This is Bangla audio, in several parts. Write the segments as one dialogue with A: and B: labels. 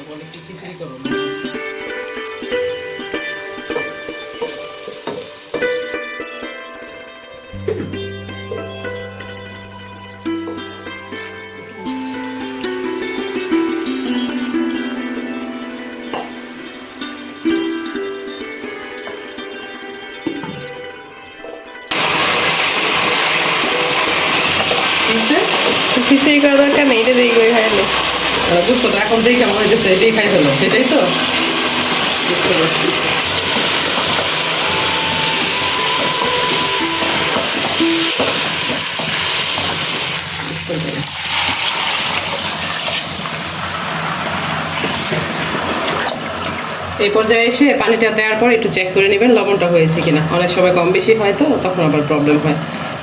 A: বলে কি খিচুড়ি করবো।
B: খিচুড়ি করা দরকার নেই, এটা দিয়ে করে খাইলে
A: বুঝছো তো, এখন দেখে মনে হচ্ছে এটাই খাই ফেলো, সেটাই তো বুঝতে পারছি। এই পর্যায়ে এসে পানিটা দেওয়ার পর একটু চেক করে নেবেন লবণটা হয়েছে কিনা। অনেক সময় কম বেশি হয় তো তখন আবার প্রবলেম হয়,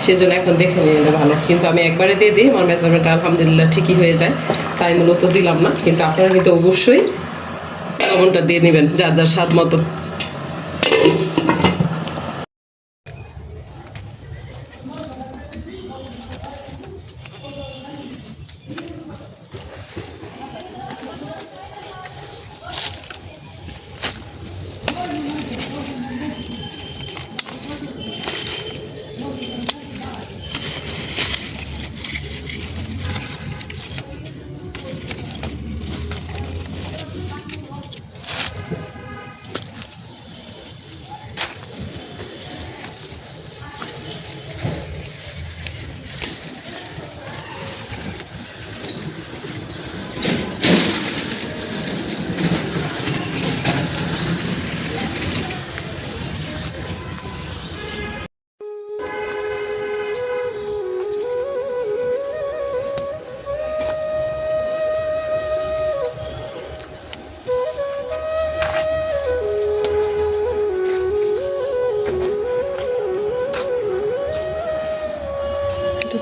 A: সেজন্য এখন দেখে নিলে ভালো। কিন্তু আমি একবারে দিয়ে দিই, আমার মেজারমেন্টটা আলহামদুলিল্লাহ ঠিকই হয়ে যায়, তাই মূলত দিলাম না। কিন্তু আপনারা কিন্তু অবশ্যই লবণটা দিয়ে নেবেন যার যার স্বাদ মতো।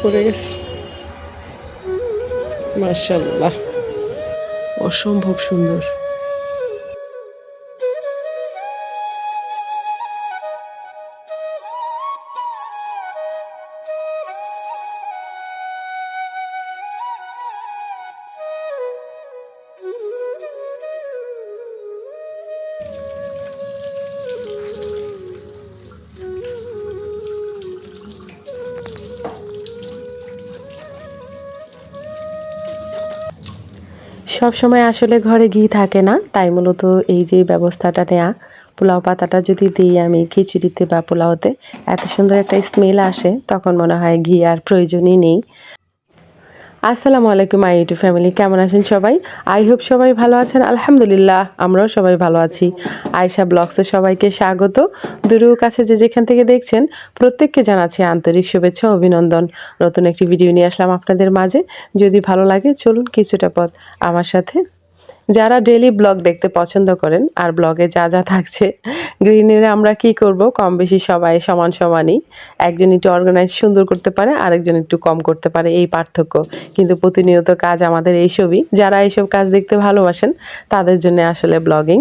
B: পড়ে গেছে।
A: মাশাআল্লাহ, অসম্ভব সুন্দর।
C: সব সময় আসলে ঘরে ঘি থাকে না, তাই মূলত এই যে ব্যবস্থাটা নেওয়া। পোলাও পাতাটা যদি দিই আমি খিচুড়িতে বা পোলাওতে, এত সুন্দর একটা স্মেল আসে, তখন মনে হয় ঘি আর প্রয়োজনই নেই। আসসালামু আলাইকুম মাই ইউটিউব ফ্যামিলি, কেমন আছেন সবাই? আই হোপ সবাই ভালো আছেন। আলহামদুলিল্লাহ আমরাও সবাই ভালো আছি। আয়শা ব্লগসে সবাইকে স্বাগত। দূরেও কাছে যে যেখান থেকে দেখছেন প্রত্যেককে জানাচ্ছি আন্তরিক শুভেচ্ছা অভিনন্দন। নতুন একটি ভিডিও নিয়ে আসলাম আপনাদের মাঝে। যদি ভালো লাগে চলুন কিছুটা পথ আমার সাথে। যারা ডেইলি ব্লগ দেখতে পছন্দ করেন আর ব্লগে যা যা থাকছে, গৃহিণীরা আমরা কি করব, কম বেশি সবাই সমান সমানই। একজন একটু অর্গানাইজ সুন্দর করতে পারে, আরেকজন একটু কম করতে পারে, এই পার্থক্য। কিন্তু প্রতিনিয়ত কাজ আমাদের এইসবই। যারা এইসব কাজ দেখতে ভালোবাসেন তাদের জন্য আসলে ব্লগিং।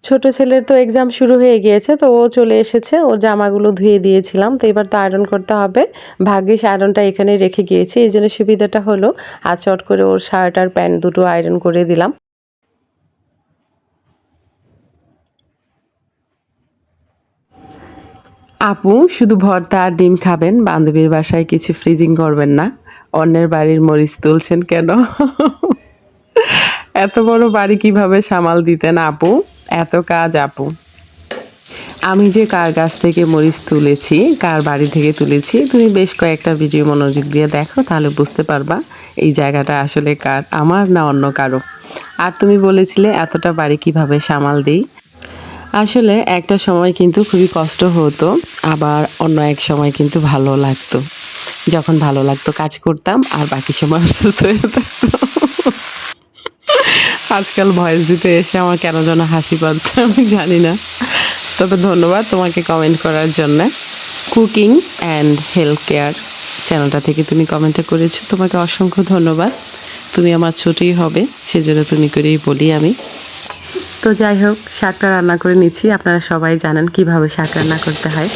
C: ছোট ছেলের তো এক্সাম শুরু হয়ে গিয়েছে, তো ও চলে এসেছে। ওর জামাগুলো ধুয়ে দিয়েছিলাম, তো এবার তো আয়রন করতে হবে। ভাগ্যিস আয়রনটা এখানে রেখে গিয়েছি, এই জন্য সুবিধাটা হলো। আর চট করে ওর শার্ট আর প্যান্ট দুটো আয়রন করে দিলাম। আপু শুধু ভর্তা আর ডিম খাবেন, বান্ধবীর বাসায় কিছু ফ্রিজিং করবেন না। অন্যের বাড়ির মরিচ তুলছেন কেন? এত বড় বাড়ি কিভাবে সামাল দিতেন আপু? এত কাজ আপু। আমি যে কার গাছ থেকে মরিচ তুলেছি, কার বাড়ি থেকে তুলেছি, তুমি বেশ কয়েকটা ভিডিও মনোযোগ দিয়ে দেখো, তাহলে বুঝতে পারবা এই জায়গাটা আসলে কার, আমার না অন্য কারো। আর তুমি বলেছিলে এতটা বাড়ি কিভাবে সামাল দিই। আসলে একটা সময় কিন্তু খুবই কষ্ট হতো, আবার অন্য এক সময় কিন্তু ভালো লাগতো। যখন ভালো লাগতো কাজ করতাম, আর বাকি সময় অসুস্থ হয়ে থাকতো। আজকাল ভয়েস দিতে এসে আমার কেন যেন হাসি পাচ্ছে, আমি জানি না। তবে ধন্যবাদ তোমাকে কমেন্ট করার জন্য। কুকিং অ্যান্ড হেলথ কেয়ার চ্যানেলটা থেকে তুমি কমেন্টটা করেছো, তোমাকে অসংখ্য ধন্যবাদ। তুমি আমার ছোটই হবে, সেজন্য তুমি করেই বলি আমি। তো যাই হোক, শাকটা রান্না করে নিচ্ছি। আপনারা সবাই জানেন কিভাবে শাক রান্না করতে হয়।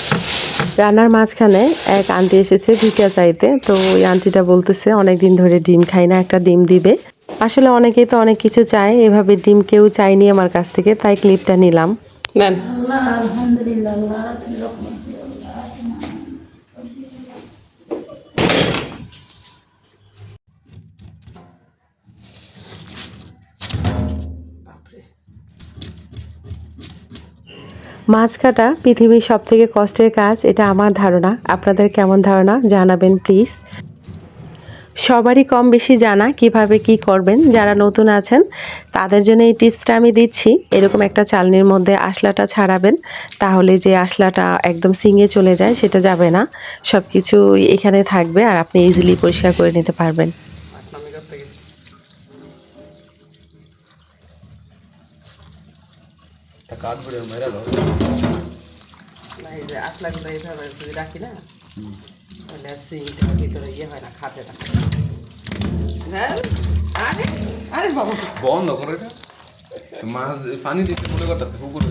C: রান্নার মাঝখানে এক আন্টি এসেছে ভিক্ষা চাইতে। তো ওই আন্টিটা বলতেছে অনেক দিন ধরে ডিম খাই না, একটা ডিম দিবে। আসলে অনেকেই তো অনেক কিছু চায়, এভাবে ডিম কেউ চায়নি আমার কাছ থেকে, তাই ক্লিপটা নিলাম।
A: নেন।
D: আল্লাহ আলহামদুলিল্লাহ আল্লাহ তুমি রহমত দিও আল্লাহ।
C: মাছ কাটা পৃথিবীর সবথেকে কষ্টের কাজ, এটা আমার ধারণা। আপনাদের কেমন ধারণা জানাবেন প্লিজ। সবারই কম বেশি জানা কিভাবে কি করবেন। যারা নতুন আছেন তাদের জন্য এই টিপসটা আমি দিচ্ছি। এরকম একটা চালনির মধ্যে আঁশলাটা ছাড়াবেন, তাহলে যে আঁশলাটা একদম সিঙে চলে যায় সেটা যাবে না, সব কিছু এখানে থাকবে আর আপনি ইজিলি পরিষ্কার করে নিতে পারবেন।
A: আশলাগুলো এইভাবে যদি রাখি না, তাহলে আর সিংটার ভিতরে ইয়ে হয় না, খাটে না। হ্যাঁ, আরে আরে বাবা,
E: বন্ধ করে এটা। মাছ পানি দিতে মনে করতেছে পুকুরে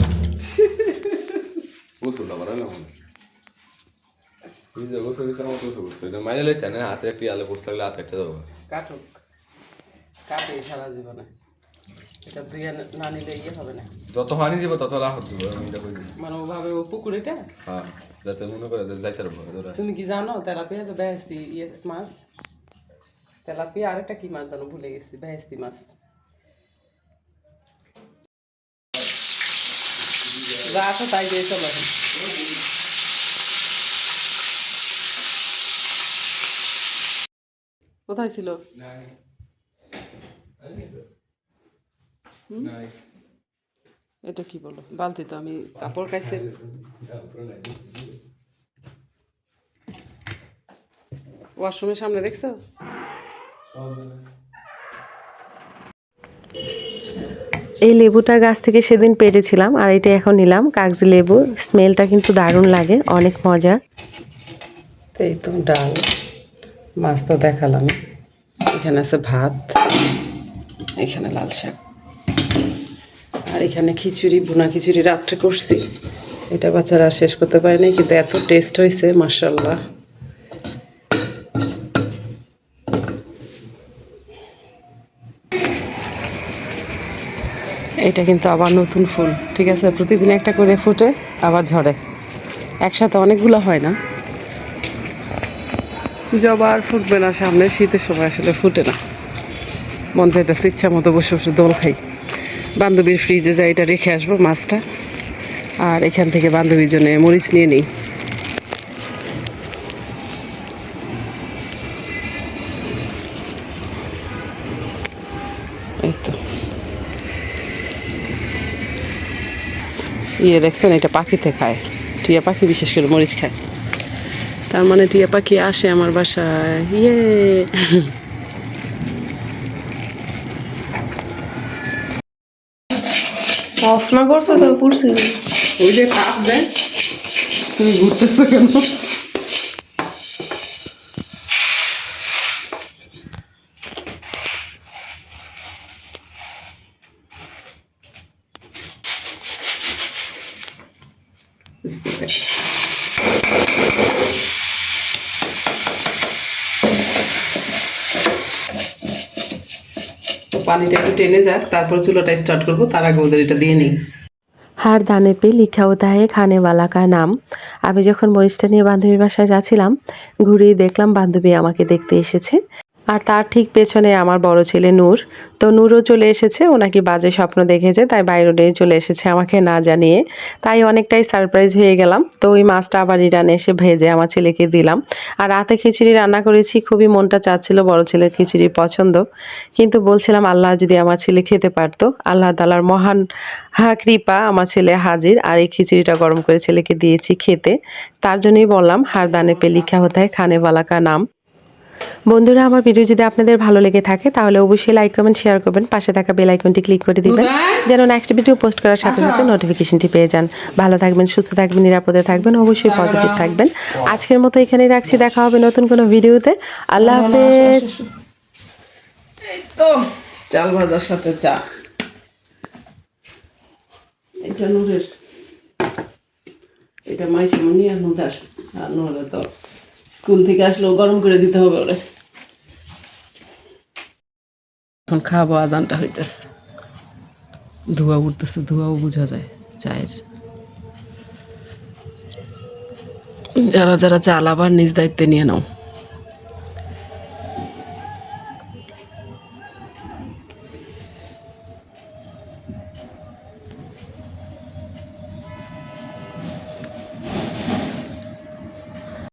E: গোসল আবার না মনে বুঝে গোসল দিচ্ছে আমার গোসল করছে এটা মাইনে লেছে না হাতে একটি আলো গোসল লাগলে হাতে একটা দেবো
A: কাটুক, কাটে সারা জীবনে। এটা দিয়ে না নিলে ইয়ে হবে না।
E: যত পানি দিব তত লাভ দিব আমি এটা কই দিই
A: মানে ওভাবে ও পুকুরিটা,
E: হ্যাঁ যাতে মনে করে যে যাইতে পারবো ওরা
A: তুমি কি জানো তেলাপিয়া যে বেহেস্তি ইয়ে মাছ, তেলাপিয়া আরেকটা কি মাছ জানো ভুলে গেছি, বেহেস্তি মাছ। যা আছে তাই দিয়ে চলো এখন। কোথায় ছিল? এটা কি বলো, বালতি তো আমি কাপড় খাইছি। ওয়াশরুমের সামনে দেখছো?
C: এই লেবুটা গাছ থেকে সেদিন পেরেছিলাম আর এটা এখন নিলাম, কাগজি লেবু। স্মেলটা কিন্তু দারুণ লাগে, অনেক মজা।
A: এই তো ডাল, মাছ তো দেখালাম, এখানে আছে ভাত, এখানে লাল শাক, আর এখানে খিচুড়ি, ভুনা খিচুড়ি রাত্রে করছি। এটা বাচ্চারা শেষ করতে পারেনি, কিন্তু এত টেস্ট হয়েছে মাশাআল্লাহ। এটা কিন্তু আবার নতুন ফুল, ঠিক আছে, প্রতিদিন একটা করে ফুটে আবার ঝরে, একসাথে অনেকগুলো হয় না। জবা আর ফুটবে না সামনে, শীতের সময় আসলে ফুটে না। মন চাইতেছে ইচ্ছা মতো বসে বসে দোল খাই। বান্ধবীর ফ্রিজে যাই এটা রেখে আসবো মাছটা, আর এখান থেকে বান্ধবীর জন্য মরিচ নিয়ে নিই। এই তো ইয়ে দেখছেন, এটা পাখিতে খায়, টিয়া পাখি বিশেষ করে মরিচ খায়। তার মানে টিয়া পাখি আসে আমার বাসায়। ইয়ে
B: অফ না করছো তো পুরছি।
A: ওই যে তাপ দেয়, তুমি ঘুরতেছো কেন? পানিটা একটু টেনে যাক, তারপর চুলাটা স্টার্ট করবো, তার আগে ওদের এটা দিয়ে নিই।
C: হার দানে পে লিখা হোতা হে খানে ওয়ালা কা নাম। আমি যখন মরিচটা নিয়ে বান্ধবীর বাসায় যাচ্ছিলাম, ঘুরিয়ে দেখলাম বান্ধবী আমাকে দেখতে এসেছে। আর তার ঠিক পেছনে আমার বড় ছেলে নূর। তো নূরও চলে এসেছে, ও নাকি বাজে স্বপ্ন দেখেছে, তাই বাইরে নিয়ে চলে এসেছে আমাকে না জানিয়ে। তাই অনেকটাই সারপ্রাইজ হয়ে গেলাম। তো ওই মাছটা আবার রিটার্নে এসে ভেজে আমার ছেলেকে দিলাম। আর রাতে খিচুড়ি রান্না করেছি, খুবই মনটা চাচ্ছিল, বড় ছেলের খিচুড়ি পছন্দ। কিন্তু বলছিলাম আল্লাহ যদি আমার ছেলে খেতে পারতো। আল্লাহ তাআলার মহান কৃপা, আমার ছেলে হাজির। আর এই খিচুড়িটা গরম করে ছেলেকে দিয়েছি খেতে। তার জন্যই বললাম হার দানে পে লিখা হোতা হে খানে ওয়ালা কা নাম। বন্ধুরা, আমার ভিডিও যদি আপনাদের ভালো লেগে থাকে তাহলে অবশ্যই লাইক কমেন্ট শেয়ার করবেন, পাশে থাকা বেল আইকনটি ক্লিক করে দিবেন যেন নেক্সট ভিডিও পোস্ট করার সাথে সাথে নোটিফিকেশনটি পেয়ে যান। ভালো থাকবেন, সুস্থ থাকবেন, নিরাপদে থাকবেন, অবশ্যই পজিটিভ থাকবেন। আজকের মতো এখানেই রাখছি, দেখা হবে নতুন কোনো ভিডিওতে। আল্লাহ হাফেজ।
A: এই তো চাল ভাজার সাথে চা, এটা নূরের, এটা মাইশামণি আর নুদার। আর নূরে তো স্কুল থেকে আসলেও গরম করে দিতে হবে ওরে। এখন খাবো, আজানটা হইতেছে, ধোঁয়া উঠতেছে, ধোঁয়াও বোঝা যায় চায়ের। যারা যারা চাল আবার নিজ দায়িত্বে নিয়ে নাও।